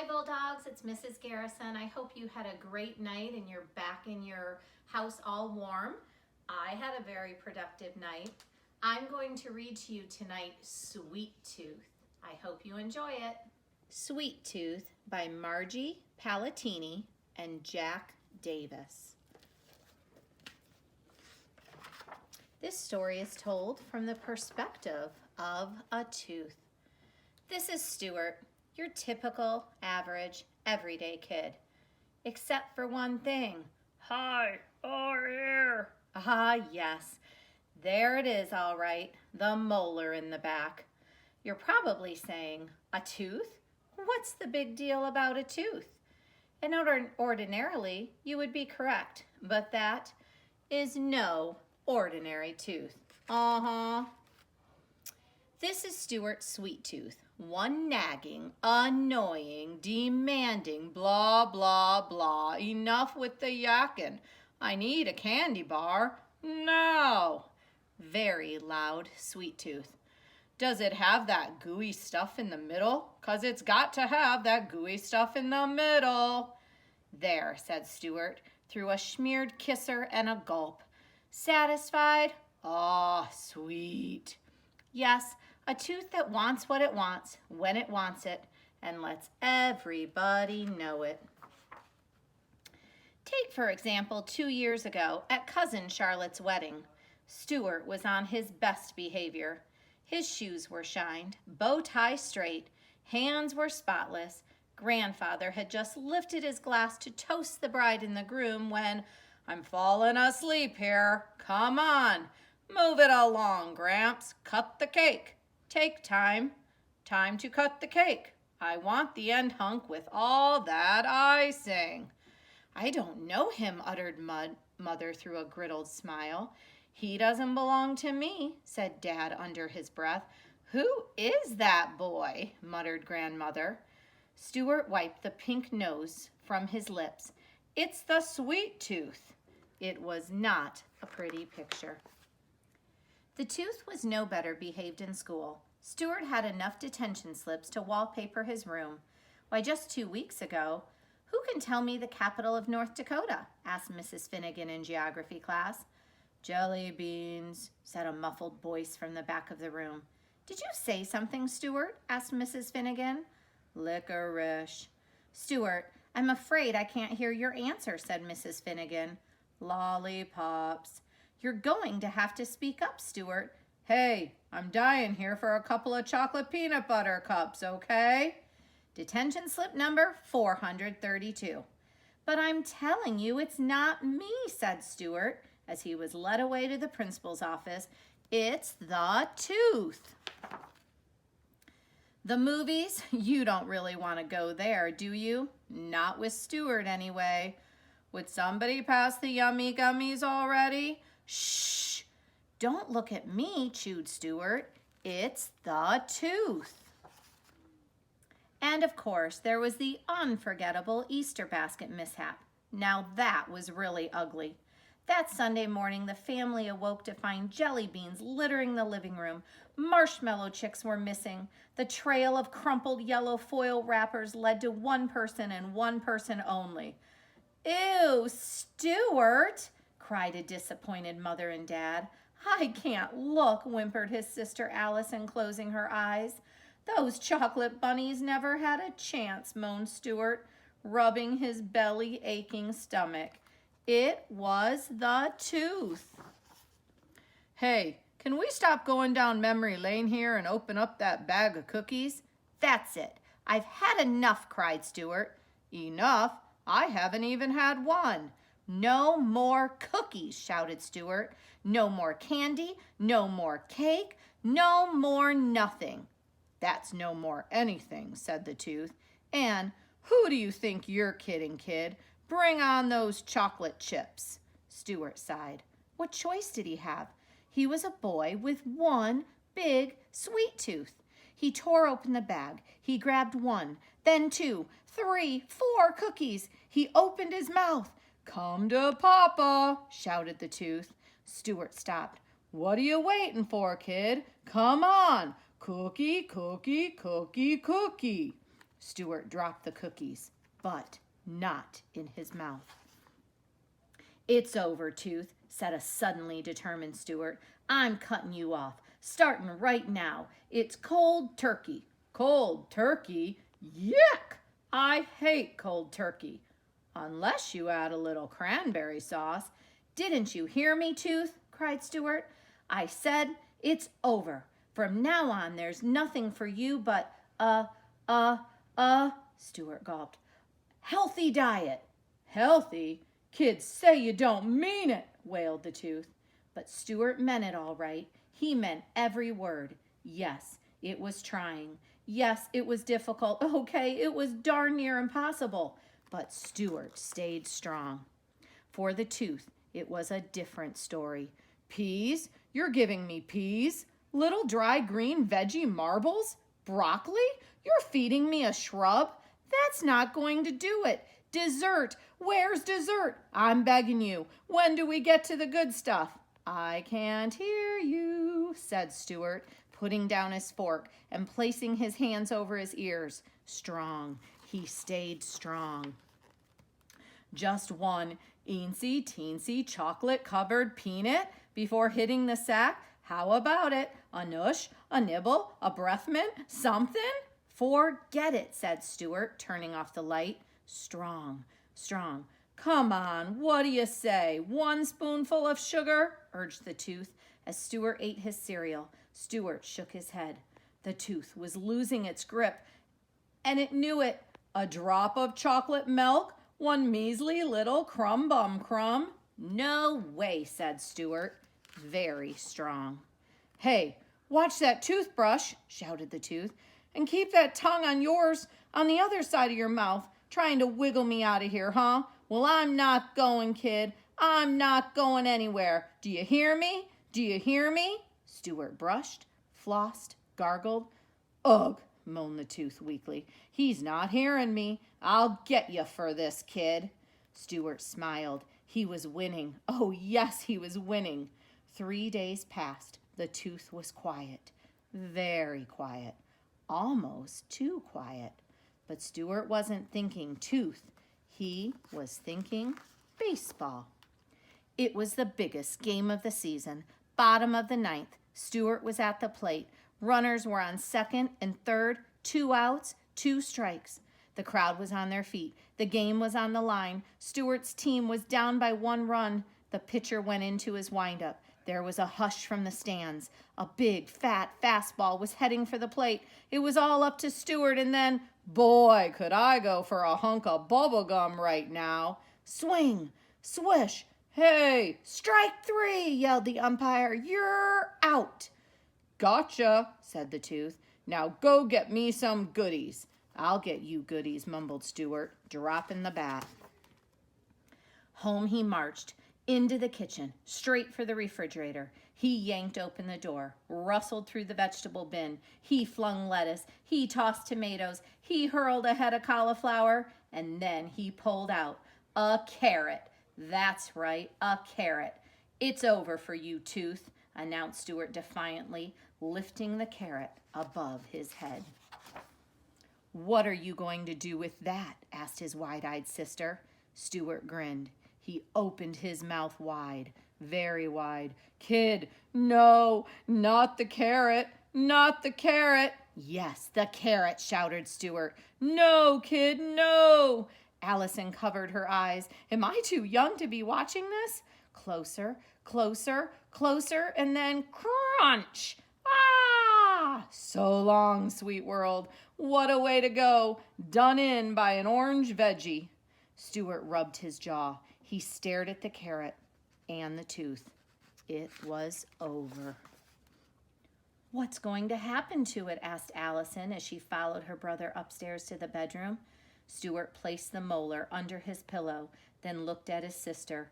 Bulldogs, it's Mrs. Garrison. I hope you had a great night and you're back in your house all warm. I had a very productive night. I'm going to read to you tonight Sweet Tooth. I hope you enjoy it. Sweet Tooth by Margie Palatini and Jack Davis. This story is told from the perspective of a tooth. This is Stuart, your typical, average, everyday kid. Except for one thing. Hi, over here. Ah, yes. There it is, all right. The molar in the back. You're probably saying, a tooth? What's the big deal about a tooth? And ordinarily, you would be correct. But that is no ordinary tooth. This is Stuart's sweet tooth. One nagging, annoying, demanding, blah, blah, blah. Enough with the yakking. I need a candy bar. No. Very loud sweet tooth. Does it have that gooey stuff in the middle? 'Cause it's got to have that gooey stuff in the middle. There, said Stuart, through a smeared kisser and a gulp. Satisfied? Ah, sweet. Yes, a tooth that wants what it wants, when it wants it, and lets everybody know it. Take, for example, 2 years ago at Cousin Charlotte's wedding. Stuart was on his best behavior. His shoes were shined, bow tie straight, hands were spotless. Grandfather had just lifted his glass to toast the bride and the groom when, I'm falling asleep here. Come on, move it along, Gramps. Cut the cake. Take time. Time to cut the cake. I want the end hunk with all that icing. I don't know him, uttered Mother through a griddled smile. He doesn't belong to me, said Dad under his breath. Who is that boy? Muttered Grandmother. Stuart wiped the pink nose from his lips. It's the sweet tooth. It was not a pretty picture. The tooth was no better behaved in school. Stuart had enough detention slips to wallpaper his room. Why, just 2 weeks ago, who can tell me the capital of North Dakota? Asked Mrs. Finnegan in geography class. Jelly beans, said a muffled voice from the back of the room. Did you say something, Stuart? Asked Mrs. Finnegan. Licorice. Stuart, I'm afraid I can't hear your answer, said Mrs. Finnegan. Lollipops. You're going to have to speak up, Stuart. Hey, I'm dying here for a couple of chocolate peanut butter cups, okay? Detention slip number 432. But I'm telling you it's not me, said Stuart, as he was led away to the principal's office. It's the tooth. The movies? You don't really want to go there, do you? Not with Stuart, anyway. Would somebody pass the yummy gummies already? Shh! Don't look at me, chewed Stuart. It's the tooth. And of course, there was the unforgettable Easter basket mishap. Now that was really ugly. That Sunday morning, the family awoke to find jelly beans littering the living room. Marshmallow chicks were missing. The trail of crumpled yellow foil wrappers led to one person and one person only. Ew, Stuart, cried a disappointed mother and dad. I can't look, whimpered his sister Allison, closing her eyes. Those chocolate bunnies never had a chance, moaned Stuart, rubbing his belly-aching stomach. It was the tooth. Hey, can we stop going down memory lane here and open up that bag of cookies? That's it. I've had enough, cried Stuart. Enough? I haven't even had one. No more cookies, shouted Stuart. No more candy, no more cake, no more nothing. That's no more anything, said the tooth. And who do you think you're kidding, kid? Bring on those chocolate chips. Stuart sighed. What choice did he have? He was a boy with one big sweet tooth. He tore open the bag. He grabbed one, then 2, 3, 4 cookies. He opened his mouth. Come to Papa, shouted the tooth. Stuart stopped. What are you waiting for, kid? Come on. Cookie, cookie, cookie, cookie. Stuart dropped the cookies, but not in his mouth. "It's over, Tooth," said a suddenly determined Stuart. "I'm cutting you off, starting right now. It's cold turkey." "Cold turkey? Yuck! I hate cold turkey. Unless you add a little cranberry sauce." "Didn't you hear me, Tooth?" cried Stuart. "I said it's over. From now on, there's nothing for you but Stuart gulped. "Healthy diet." "Healthy? Kids say you don't mean it," wailed the Tooth. But Stuart meant it all right. He meant every word. Yes, it was trying. Yes, it was difficult. Okay, it was darn near impossible. But Stuart stayed strong. For the Tooth, it was a different story. "Peas? You're giving me peas? Little dry green veggie marbles? Broccoli? You're feeding me a shrub? That's not going to do it. Dessert? Where's dessert? I'm begging you. When do we get to the good stuff?" "I can't hear you," said Stuart, putting down his fork and placing his hands over his ears. Strong. He stayed strong. "Just one eensy teensy chocolate-covered peanut before hitting the sack? How about it? A nush, a nibble, a breath mint, something?" "Forget it," said Stuart, turning off the light. Strong, strong. "Come on, what do you say? 1 spoonful of sugar?" urged the Tooth. As Stuart ate his cereal, Stuart shook his head. The Tooth was losing its grip, and it knew it. "A drop of chocolate milk? 1 measly little crumb-bum-crumb?" "No way," said Stuart, very strong. "Hey, watch that toothbrush," shouted the Tooth, "and keep that tongue on yours on the other side of your mouth, trying to wiggle me out of here, huh? Well, I'm not going, kid. I'm not going anywhere. Do you hear me? Do you hear me?" Stuart brushed, flossed, gargled. "Ugh," moaned the Tooth weakly. "He's not hearing me. I'll get you for this, kid." Stuart smiled. He was winning. Oh, yes, he was winning. 3 days passed. The Tooth was quiet. Very quiet. Almost too quiet. But Stuart wasn't thinking Tooth. He was thinking baseball. It was the biggest game of the season. Bottom of the 9th. Stuart was at the plate. Runners were on second and third. 2 outs, 2 strikes. The crowd was on their feet. The game was on the line. Stuart's team was down by 1 run. The pitcher went into his windup. There was a hush from the stands. A big, fat fastball was heading for the plate. It was all up to Stuart, and then, boy, could I go for a hunk of bubble gum right now. Swing, swish, hey, strike 3, yelled the umpire. You're out. Gotcha, said the Tooth. Now go get me some goodies. I'll get you goodies, mumbled Stuart, dropping the bat. Home he marched, into the kitchen, straight for the refrigerator. He yanked open the door, rustled through the vegetable bin. He flung lettuce. He tossed tomatoes. He hurled a head of cauliflower. And then he pulled out a carrot. That's right, a carrot. It's over for you, Tooth, announced Stuart defiantly, lifting the carrot above his head. What are you going to do with that? Asked his wide-eyed sister. Stuart grinned. He opened his mouth wide, very wide. Kid, no, not the carrot, not the carrot. Yes, the carrot, shouted Stuart. No, kid, no. Allison covered her eyes. Am I too young to be watching this? Closer, closer, closer, and then crunch. Ah! So long, sweet world. What a way to go. Done in by an orange veggie. Stuart rubbed his jaw. He stared at the carrot and the Tooth. It was over. What's going to happen to it? Asked Allison as she followed her brother upstairs to the bedroom. Stuart placed the molar under his pillow, then looked at his sister.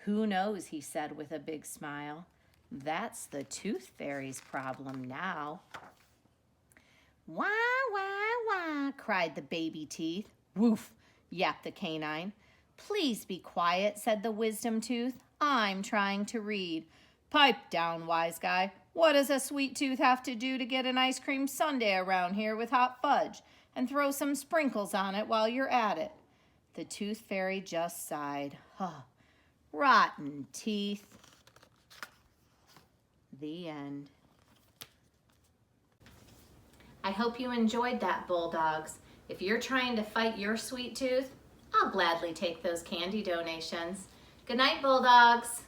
Who knows, he said with a big smile. That's the Tooth Fairy's problem now. Wah, wah, wah, cried the baby teeth. Woof, yapped the canine. Please be quiet, said the wisdom tooth. I'm trying to read. Pipe down, wise guy. What does a sweet tooth have to do to get an ice cream sundae around here with hot fudge? and throw some sprinkles on it while you're at it." The Tooth Fairy just sighed. "Huh, rotten teeth." The end. I hope you enjoyed that, Bulldogs. If you're trying to fight your sweet tooth, I'll gladly take those candy donations. Good night, Bulldogs.